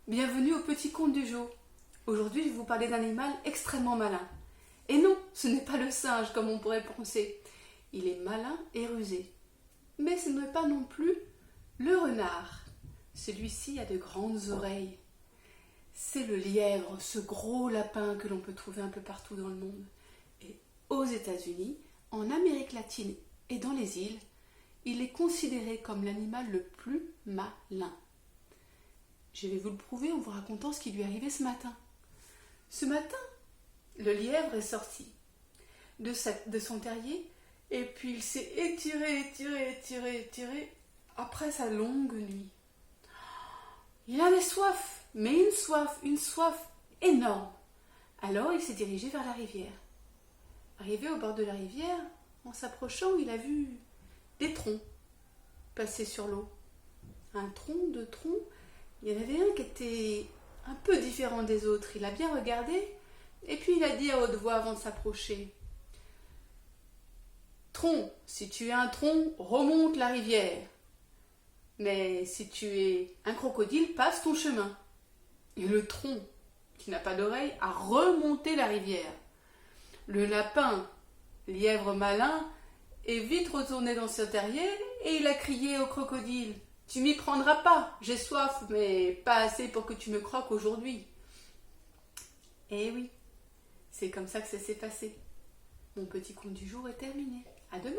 Bienvenue au petit conte du jour. Aujourd'hui, je vais vous parler d'un animal extrêmement malin. Et non, ce n'est pas le singe comme on pourrait penser. Il est malin et rusé. Mais ce n'est pas non plus le renard. Celui-ci a de grandes oreilles. C'est le lièvre, ce gros lapin que l'on peut trouver un peu partout dans le monde. Et aux États-Unis, en Amérique latine et dans les îles, il est considéré comme l'animal le plus malin. Je vais vous le prouver en vous racontant ce qui lui est arrivé ce matin. Ce matin, le lièvre est sorti de son terrier et puis il s'est étiré après sa longue nuit. Il avait soif, mais une soif énorme. Alors il s'est dirigé vers la rivière. Arrivé au bord de la rivière, en s'approchant, il a vu des troncs passer sur l'eau. Un tronc, deux troncs. Il y en avait un qui était un peu différent des autres. Il a bien regardé et puis il a dit à haute voix avant de s'approcher: Tronc, si tu es un tronc, remonte la rivière. Mais si tu es un crocodile, passe ton chemin. Et le tronc, qui n'a pas d'oreille, a remonté la rivière. Le lapin, lièvre malin, est vite retourné dans son terrier et il a crié au crocodile: Tu m'y prendras pas, j'ai soif, mais pas assez pour que tu me croques aujourd'hui. Eh oui, c'est comme ça que ça s'est passé. Mon petit conte du jour est terminé. À demain.